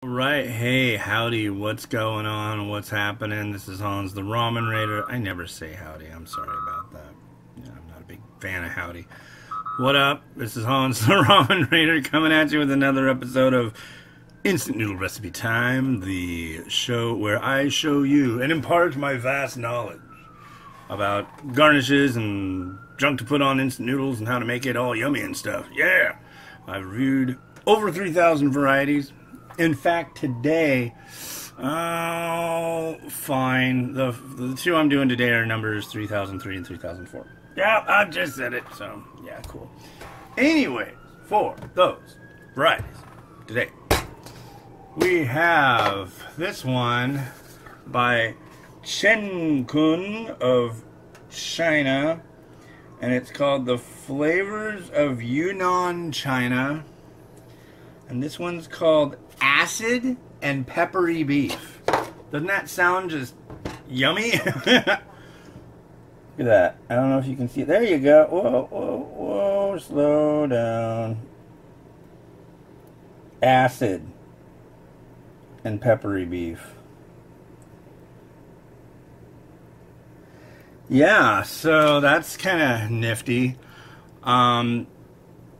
Right, hey, howdy, what's going on, what's happening? This is Hans the Ramen Rater. I never say howdy, I'm sorry about that. I'm not a big fan of howdy. What up? This is Hans the Ramen Rater coming at you with another episode of Instant Noodle Recipe Time, the show where I show you and impart my vast knowledge about garnishes and junk to put on instant noodles and how to make it all yummy and stuff. Yeah! I've reviewed over 3,000 varieties. In fact, today, fine. The two I'm doing today are numbers 3003 and 3004. Yeah, I just said it, so yeah, cool. Anyway, for those varieties today, we have this one by Chencun of China, and it's called The Flavors of Yunnan, China. And this one's called Acid and Peppery Beef. Doesn't that sound just yummy? Look at that. I don't know if you can see it. There you go. Whoa, whoa, whoa. Slow down. Acid and Peppery Beef. Yeah, so that's kind of nifty.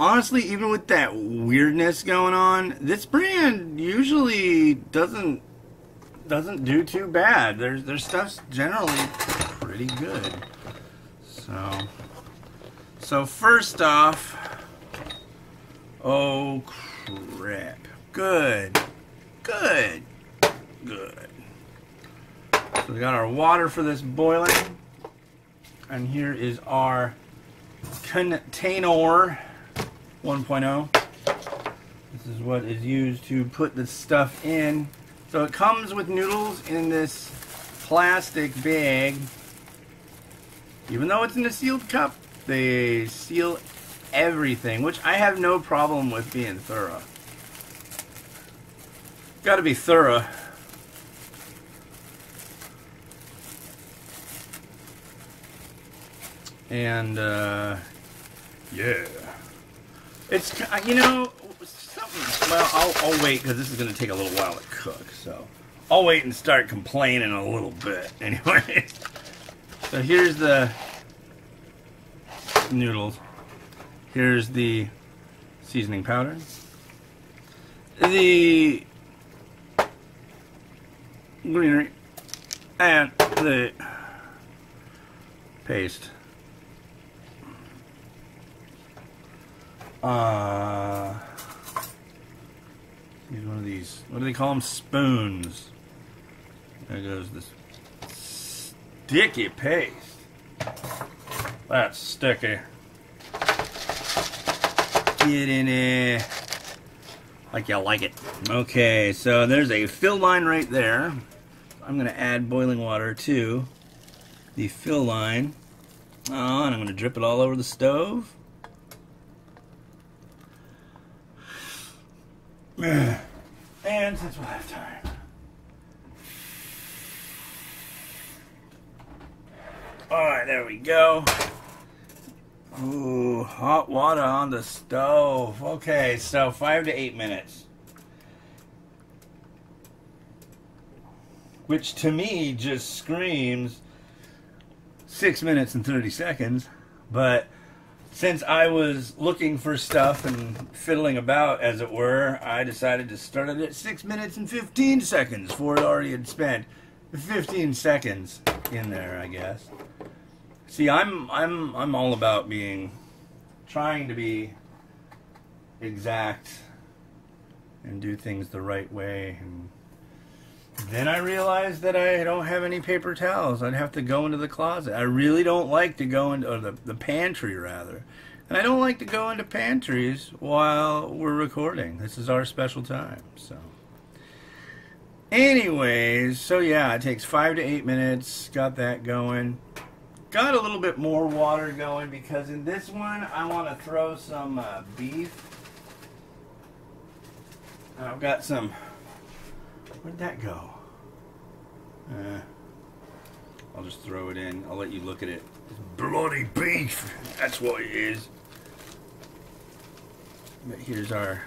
Honestly, even with that weirdness going on, this brand usually doesn't do too bad. Their stuff's generally pretty good. So first off, oh crap, good. So we got our water for this boiling, and here is our container 1.0. This is what is used to put the stuff in. So it comes with noodles in this plastic bag. Even though it's in a sealed cup, they seal everything, which I have no problem with being thorough. Gotta be thorough. And, yeah. It's, you know, something, well, I'll wait, because this is going to take a little while to cook, so I'll wait and start complaining a little bit. Anyway, so here's the noodles. Here's the seasoning powder. The greenery. And the paste. Use one of these, what do they call them? Spoons. There goes this sticky paste. That's sticky. Get in there like you like it. Okay, so there's a fill line right there. I'm going to add boiling water to the fill line. Oh, and I'm going to drip it all over the stove. And since we'll have time, alright, there we go. Ooh, hot water on the stove. Okay, so 5 to 8 minutes. Which to me just screams 6 minutes and 30 seconds. But since I was looking for stuff and fiddling about, as it were, I decided to start it at 6 minutes and 15 seconds, for it already had spent 15 seconds in there, I guess. See, I'm all about trying to be exact and do things the right way. And then I realized that I don't have any paper towels. I'd have to go into the closet. I really don't like to go into, or the pantry rather. And I don't like to go into pantries while we're recording. This is our special time, so. Anyways, so yeah, it takes 5 to 8 minutes. Got that going. Got a little bit more water going because in this one I want to throw some beef. I've got some. Where'd that go? I'll just throw it in. I'll let you look at it. It's bloody beef. That's what it is. But here's our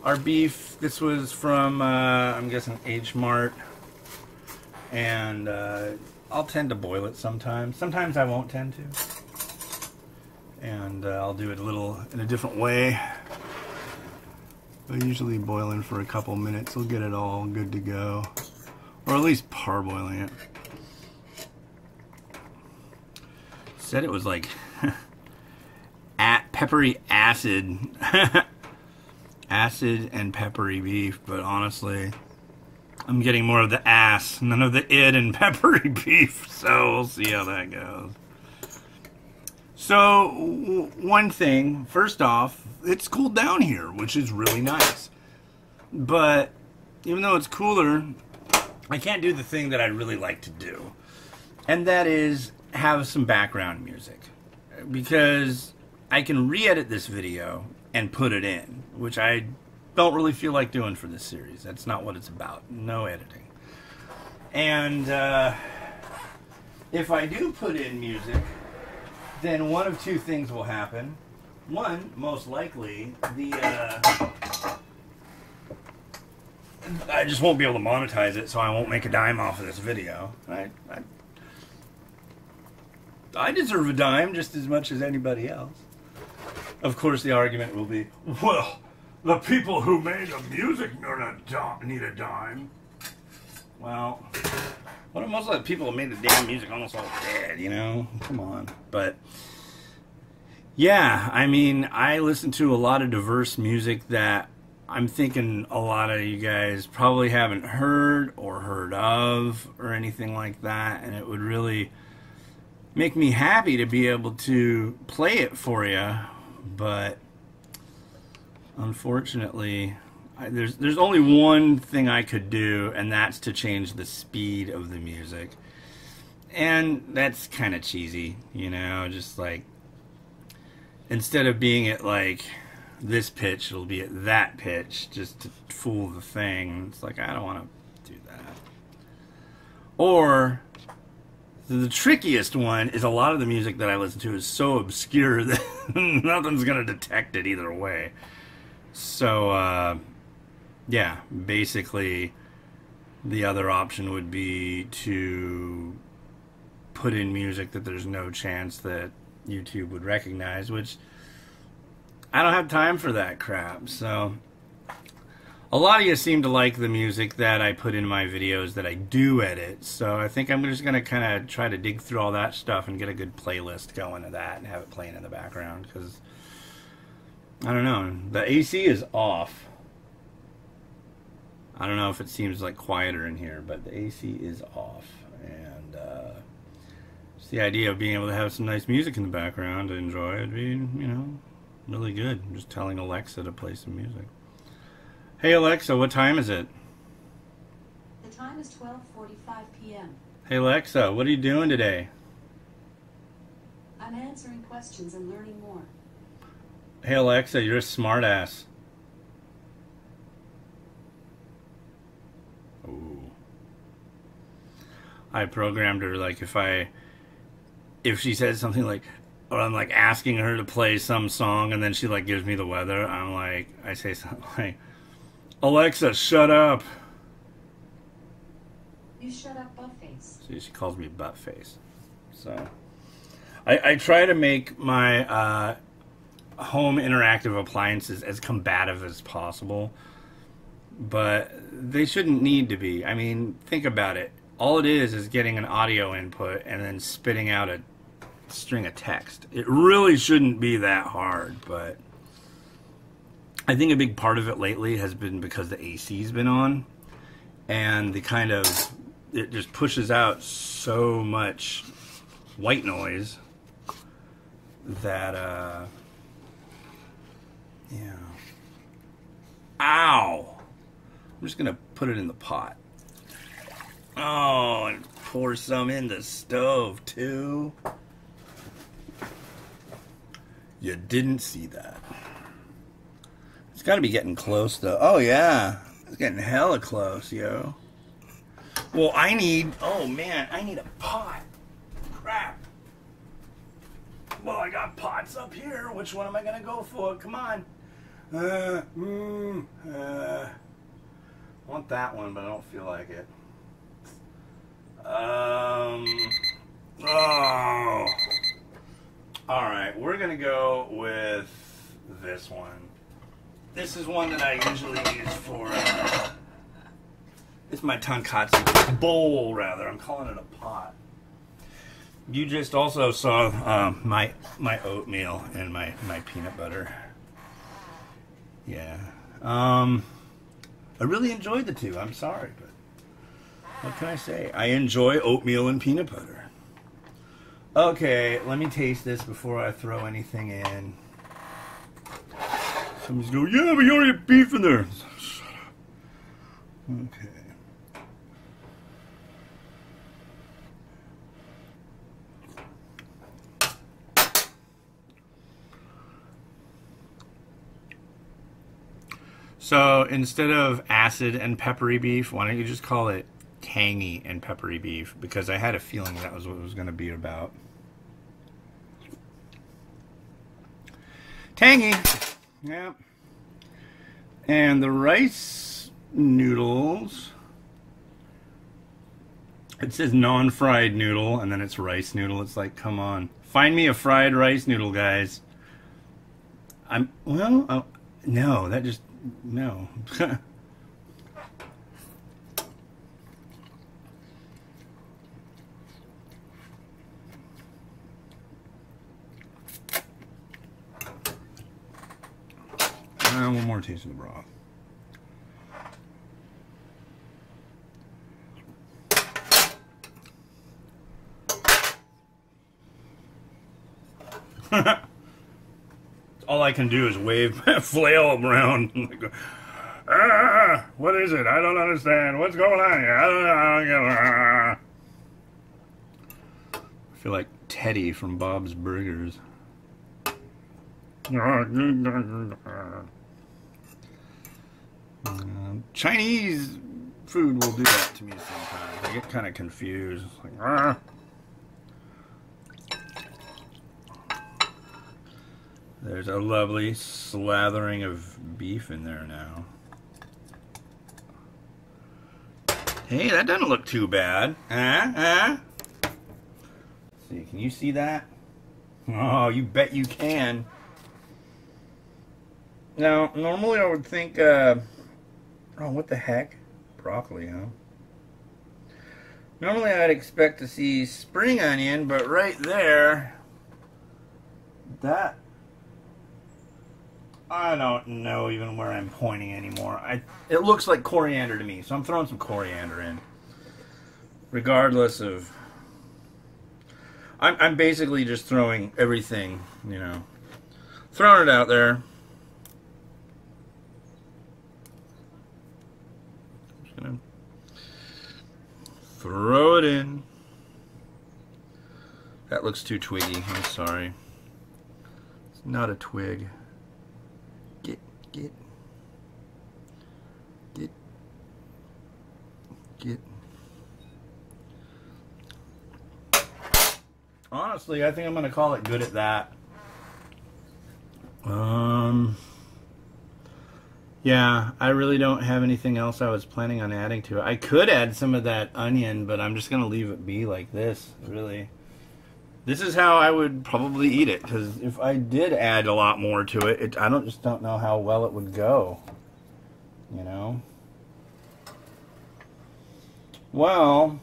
our beef. This was from, I'm guessing, H Mart. And I'll tend to boil it sometimes. Sometimes I won't tend to. And I'll do it in a different way. I usually boiling for a couple minutes will get it all good to go. Or at least parboiling it. Said it was like peppery acid. Acid and peppery beef, but honestly, I'm getting more of the ass, none of the id and peppery beef, so we'll see how that goes. So, one thing, first off, it's cooled down here, which is really nice. But, even though it's cooler, I can't do the thing that I really like to do. And that is have some background music. Because I can re-edit this video and put it in, which I don't really feel like doing for this series. That's not what it's about. No editing. And if I do put in music, then one of two things will happen. One, most likely, I just won't be able to monetize it, so I won't make a dime off of this video. I deserve a dime just as much as anybody else. Of course, the argument will be, well, the people who made the music need a dime. Well, what if most of the people who made the damn music almost all dead, you know? Come on. But, yeah, I mean, I listen to a lot of diverse music that I'm thinking a lot of you guys probably haven't heard or heard of or anything like that, and it would really make me happy to be able to play it for you. But unfortunately, there's only one thing I could do, and that's to change the speed of the music. And that's kind of cheesy, you know, just like instead of being at like this pitch, it'll be at that pitch just to fool the thing. It's like, I don't want to do that. Or the trickiest one is a lot of the music that I listen to is so obscure that nothing's going to detect it either way. So, yeah, basically the other option would be to put in music that there's no chance that YouTube would recognize, which I don't have time for that crap. So a lot of you seem to like the music that I put in my videos that I do edit, so I think I'm just going to kind of try to dig through all that stuff and get a good playlist going to that and have it playing in the background, because, I don't know, the AC is off. I don't know if it seems like quieter in here, but the AC is off, and just the idea of being able to have some nice music in the background to enjoy, it'd be, you know, really good. I'm just telling Alexa to play some music. Hey Alexa, what time is it? The time is 12:45 p.m. Hey Alexa, what are you doing today? I'm answering questions and learning more. Hey Alexa, you're a smartass. Ooh. I programmed her, like, if she says something like, or I'm like asking her to play some song and then she like gives me the weather, I'm like, I say something like, Alexa, shut up. You shut up, buttface. See, she calls me buttface. So, I try to make my home interactive appliances as combative as possible, but they shouldn't need to be. I mean, think about it. All it is getting an audio input and then spitting out a string of text. It really shouldn't be that hard, but I think a big part of it lately has been because the AC's been on, and the kind of, it just pushes out so much white noise that, yeah. Ow! I'm just gonna put it in the pot. Oh, and pour some in the stove, too. You didn't see that. It's got to be getting close, though. Oh, yeah. It's getting hella close, yo. Well, oh, man, I need a pot. Crap. Well, I got pots up here. Which one am I going to go for? Come on. Want that one, but I don't feel like it. Oh. Alright, we're gonna go with this one. This is one that I usually use for, it's my tonkatsu bowl, rather. I'm calling it a pot. You just also saw my oatmeal and my peanut butter. Yeah. I really enjoyed the two. I'm sorry, but what can I say? I enjoy oatmeal and peanut butter. Okay, let me taste this before I throw anything in. Somebody's going, yeah, but you already have beef in there. Shut up. Okay. So instead of acid and peppery beef, why don't you just call it tangy and peppery beef? Because I had a feeling that was what it was going to be about. Tangy. Yep. And the rice noodles, it says non-fried noodle, and then it's rice noodle. It's like, come on. Find me a fried rice noodle, guys. No, that just, no. One more taste of the broth. All I can do is wave, flail around. What is it? I don't understand. What's going on here? I don't know. I feel like Teddy from Bob's Burgers. Chinese food will do that to me sometimes. I get kind of confused. Like, There's a lovely slathering of beef in there now. Hey, that doesn't look too bad. See, can you see that? Oh, you bet you can. Now, normally I would think, oh, what the heck? Broccoli, huh? Normally I'd expect to see spring onion, but right there, that, I don't know even where I'm pointing anymore. It looks like coriander to me, so I'm throwing some coriander in. Regardless of, I'm basically just throwing everything, you know, throwing it out there. Just gonna throw it in. That looks too twiggy, I'm sorry. It's not a twig. Get. Honestly, I think I'm gonna call it good at that. Yeah, I really don't have anything else I was planning on adding to it. I could add some of that onion, but I'm just gonna leave it be like this, really. This is how I would probably eat it, because if I did add a lot more to it, I just don't know how well it would go. You know? Well,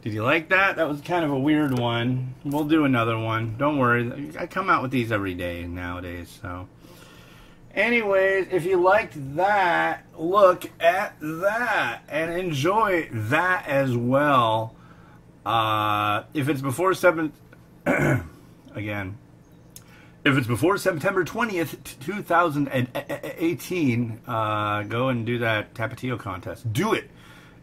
did you like that? That was kind of a weird one. We'll do another one. Don't worry. I come out with these every day nowadays, so. Anyways, if you liked that, look at that and enjoy that as well. If it's before again, if it's before September 20th, 2018, go and do that Tapatio contest. Do it.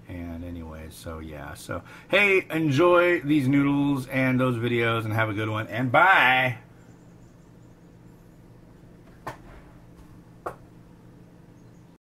And anyways, so yeah. So, hey, enjoy these noodles and those videos and have a good one. And bye.